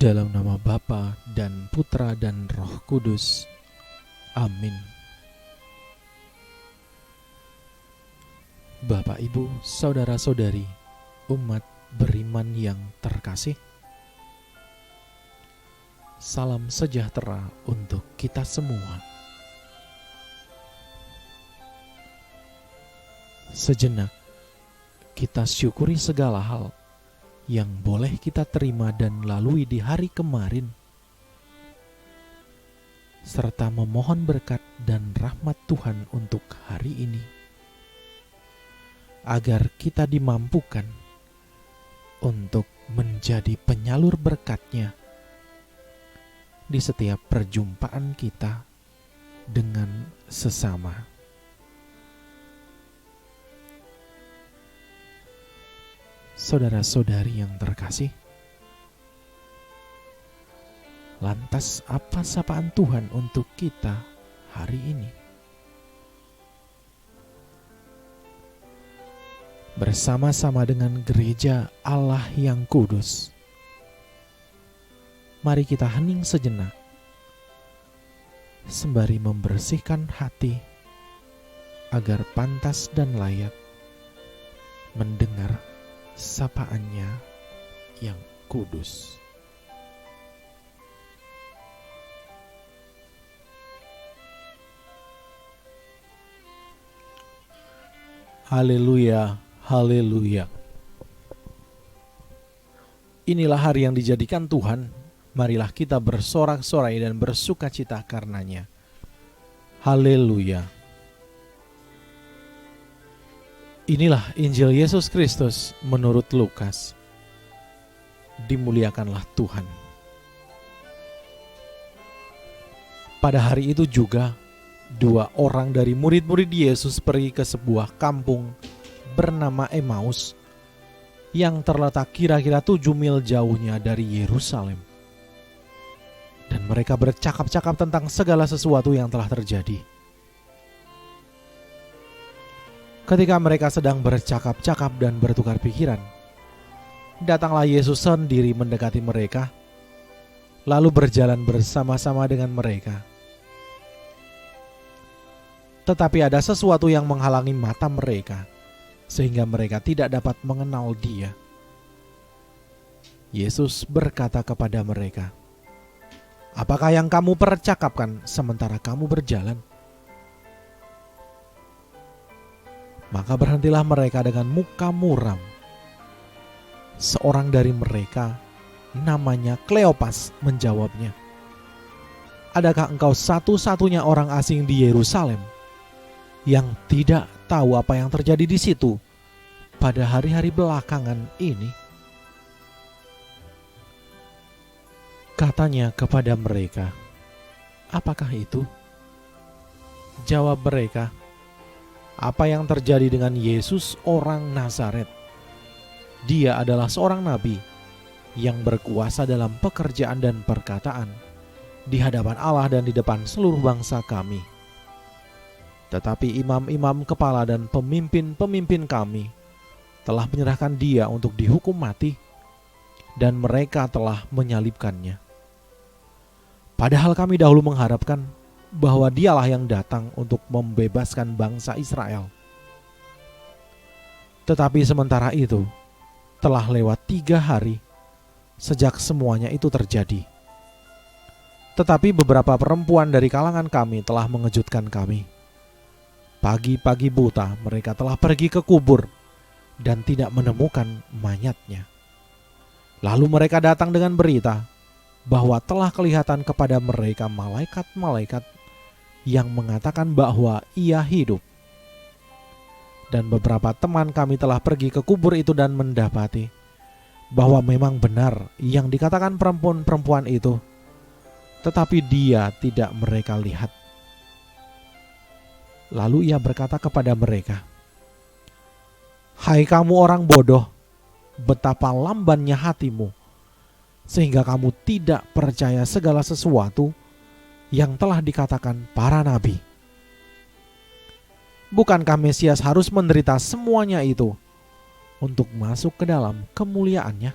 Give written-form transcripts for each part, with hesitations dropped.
Dalam nama Bapa dan Putra dan Roh Kudus. Amin. Bapak, Ibu, saudara-saudari, umat beriman yang terkasih, salam sejahtera untuk kita semua. Sejenak kita syukuri segala hal yang boleh kita terima dan lalui di hari kemarin, serta memohon berkat dan rahmat Tuhan untuk hari ini, agar kita dimampukan untuk menjadi penyalur berkat-Nya di setiap perjumpaan kita dengan sesama. Saudara-saudari yang terkasih, lantas apa sapaan Tuhan untuk kita hari ini? Bersama-sama dengan gereja Allah yang kudus, mari kita hening sejenak sembari membersihkan hati agar pantas dan layak mendengar sapaan-Nya yang kudus. Haleluya, haleluya. Inilah hari yang dijadikan Tuhan, marilah kita bersorak-sorai dan bersukacita karenanya. Haleluya. Inilah Injil Yesus Kristus menurut Lukas. Dimuliakanlah Tuhan. Pada hari itu juga, 2 orang dari murid-murid Yesus pergi ke sebuah kampung bernama Emmaus yang terletak kira-kira 7 mil jauhnya dari Yerusalem. Dan mereka bercakap-cakap tentang segala sesuatu yang telah terjadi. Ketika mereka sedang bercakap-cakap dan bertukar pikiran, datanglah Yesus sendiri mendekati mereka, lalu berjalan bersama-sama dengan mereka. Tetapi ada sesuatu yang menghalangi mata mereka, sehingga mereka tidak dapat mengenal Dia. Yesus berkata kepada mereka, "Apakah yang kamu percakapkan sementara kamu berjalan?" Maka berhentilah mereka dengan muka muram. Seorang dari mereka, namanya Kleopas, menjawabnya, "Adakah engkau satu-satunya orang asing di Yerusalem yang tidak tahu apa yang terjadi di situ pada hari-hari belakangan ini?" Katanya kepada mereka, "Apakah itu?" Jawab mereka, "Apa yang terjadi dengan Yesus orang Nazaret? Dia adalah seorang nabi yang berkuasa dalam pekerjaan dan perkataan di hadapan Allah dan di depan seluruh bangsa kami. Tetapi imam-imam kepala dan pemimpin-pemimpin kami telah menyerahkan Dia untuk dihukum mati, dan mereka telah menyalibkannya. Padahal kami dahulu mengharapkan bahwa Dialah yang datang untuk membebaskan bangsa Israel. Tetapi sementara itu, telah lewat 3 hari sejak semuanya itu terjadi. Tetapi beberapa perempuan dari kalangan kami telah mengejutkan kami. Pagi-pagi buta mereka telah pergi ke kubur dan tidak menemukan mayatnya. Lalu mereka datang dengan berita bahwa telah kelihatan kepada mereka malaikat-malaikat yang mengatakan bahwa Ia hidup. Dan beberapa teman kami telah pergi ke kubur itu dan mendapati bahwa memang benar yang dikatakan perempuan-perempuan itu, tetapi Dia tidak mereka lihat." Lalu Ia berkata kepada mereka, "Hai kamu orang bodoh, betapa lambannya hatimu, sehingga kamu tidak percaya segala sesuatu yang telah dikatakan para nabi. Bukankah Mesias harus menderita semuanya itu untuk masuk ke dalam kemuliaannya?"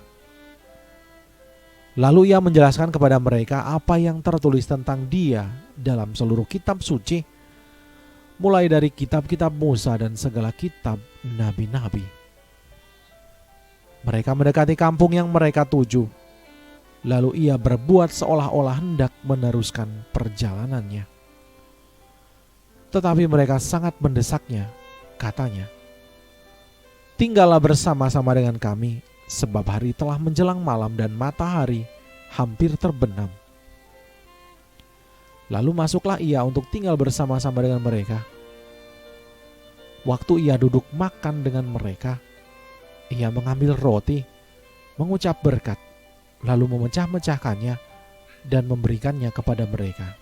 Lalu ia menjelaskan kepada mereka apa yang tertulis tentang dia dalam seluruh kitab suci, mulai dari kitab-kitab Musa dan segala kitab nabi-nabi. Mereka mendekati kampung yang mereka tuju. Lalu ia berbuat seolah-olah hendak meneruskan perjalanannya. Tetapi mereka sangat mendesaknya, katanya, "Tinggallah bersama-sama dengan kami, sebab hari telah menjelang malam dan matahari hampir terbenam." Lalu masuklah ia untuk tinggal bersama-sama dengan mereka. Waktu ia duduk makan dengan mereka, ia mengambil roti, mengucap berkat, lalu memecah-mecahkannya dan memberikannya kepada mereka.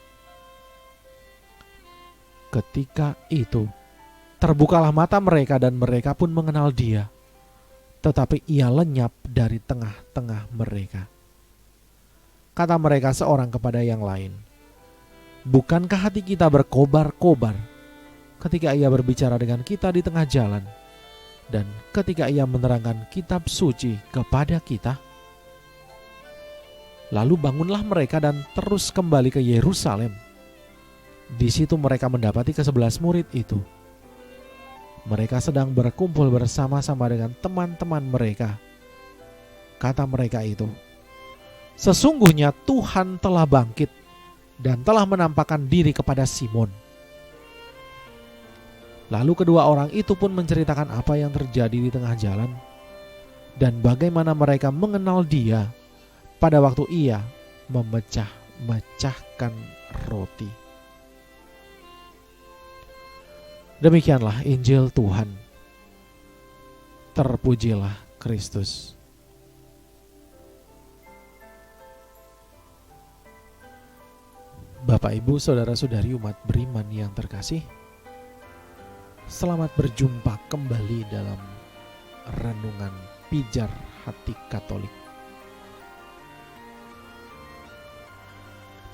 Ketika itu, terbukalah mata mereka dan mereka pun mengenal dia, tetapi ia lenyap dari tengah-tengah mereka. Kata mereka seorang kepada yang lain, "Bukankah hati kita berkobar-kobar ketika ia berbicara dengan kita di tengah jalan, dan ketika ia menerangkan kitab suci kepada kita?" Lalu bangunlah mereka dan terus kembali ke Yerusalem. Di situ mereka mendapati ke-11 murid itu. Mereka sedang berkumpul bersama-sama dengan teman-teman mereka. Kata mereka itu, "Sesungguhnya Tuhan telah bangkit dan telah menampakkan diri kepada Simon." Lalu kedua orang itu pun menceritakan apa yang terjadi di tengah jalan dan bagaimana mereka mengenal dia pada waktu ia memecah-mecahkan roti. Demikianlah Injil Tuhan. Terpujilah Kristus. Bapak, Ibu, saudara-saudari umat beriman yang terkasih, selamat berjumpa kembali dalam renungan Pijar Hati Katolik.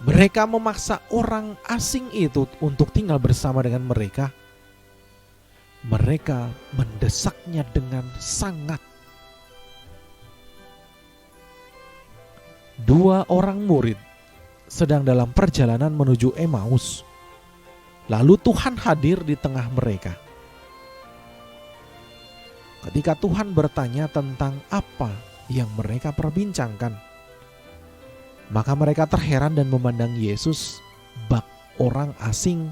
Mereka memaksa orang asing itu untuk tinggal bersama dengan mereka. Mereka mendesaknya dengan sangat. Dua orang murid sedang dalam perjalanan menuju Emmaus. Lalu Tuhan hadir di tengah mereka. Ketika Tuhan bertanya tentang apa yang mereka perbincangkan, maka mereka terheran dan memandang Yesus bak orang asing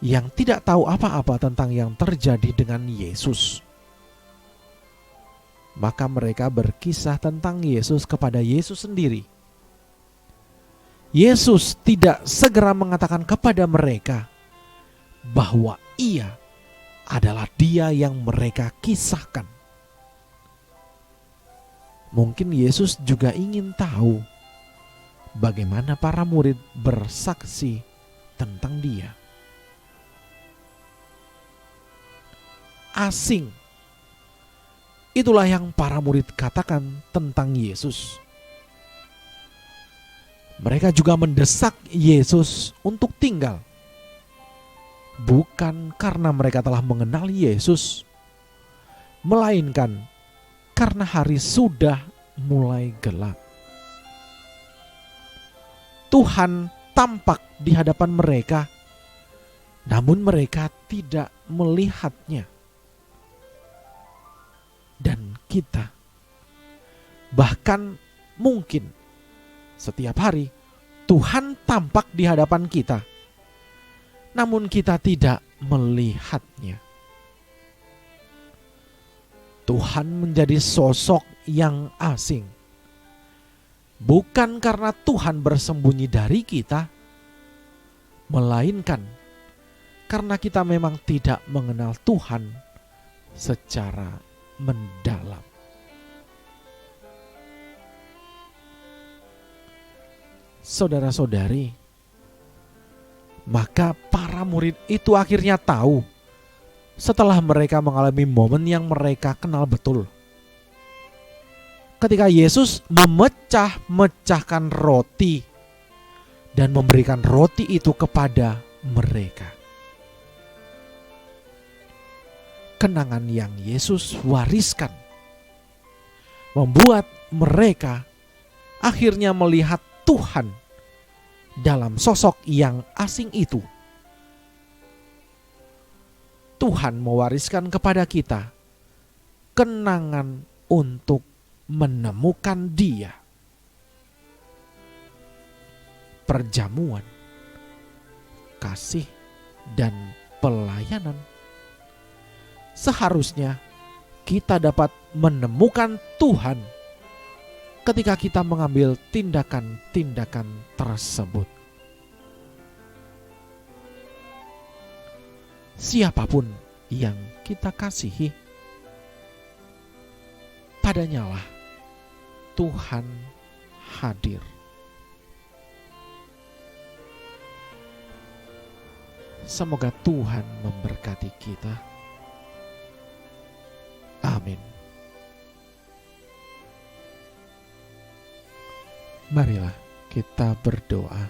yang tidak tahu apa-apa tentang yang terjadi dengan Yesus. Maka mereka berkisah tentang Yesus kepada Yesus sendiri. Yesus tidak segera mengatakan kepada mereka bahwa ia adalah dia yang mereka kisahkan. Mungkin Yesus juga ingin tahu bagaimana para murid bersaksi tentang dia. Asing. Itulah yang para murid katakan tentang Yesus. Mereka juga mendesak Yesus untuk tinggal. Bukan karena mereka telah mengenal Yesus, melainkan karena hari sudah mulai gelap. Tuhan tampak di hadapan mereka, namun mereka tidak melihatnya. Dan kita, bahkan mungkin setiap hari Tuhan tampak di hadapan kita, namun kita tidak melihatnya. Tuhan menjadi sosok yang asing, bukan karena Tuhan bersembunyi dari kita, melainkan karena kita memang tidak mengenal Tuhan secara mendalam. Saudara-saudari, maka para murid itu akhirnya tahu setelah mereka mengalami momen yang mereka kenal betul. Ketika Yesus memecah-mecahkan roti dan memberikan roti itu kepada mereka. Kenangan yang Yesus wariskan membuat mereka akhirnya melihat Tuhan dalam sosok yang asing itu. Tuhan mewariskan kepada kita kenangan untuk menemukan Dia. Perjamuan, kasih, dan pelayanan. Seharusnya kita dapat menemukan Tuhan ketika kita mengambil tindakan-tindakan tersebut. Siapapun yang kita kasihi, padanyalah Tuhan hadir. Semoga Tuhan memberkati kita. Amin. Marilah kita berdoa.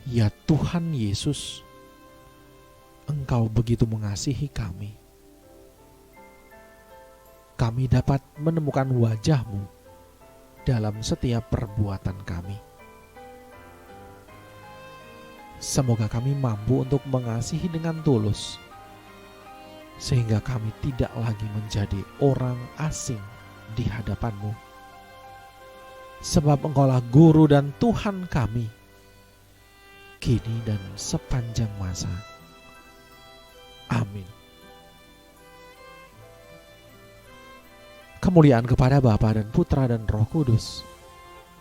Ya Tuhan Yesus, Engkau begitu mengasihi kami. Kami dapat menemukan wajah-Mu dalam setiap perbuatan kami. Semoga kami mampu untuk mengasihi dengan tulus, sehingga kami tidak lagi menjadi orang asing di hadapan-Mu. Sebab Engkaulah Guru dan Tuhan kami, kini dan sepanjang masa. Amin. Kemuliaan kepada Bapa dan Putra dan Roh Kudus,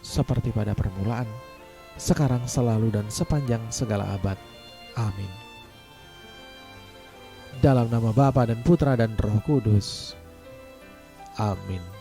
seperti pada permulaan, sekarang, selalu, dan sepanjang segala abad. Amin. Dalam nama Bapa dan Putra dan Roh Kudus. Amin.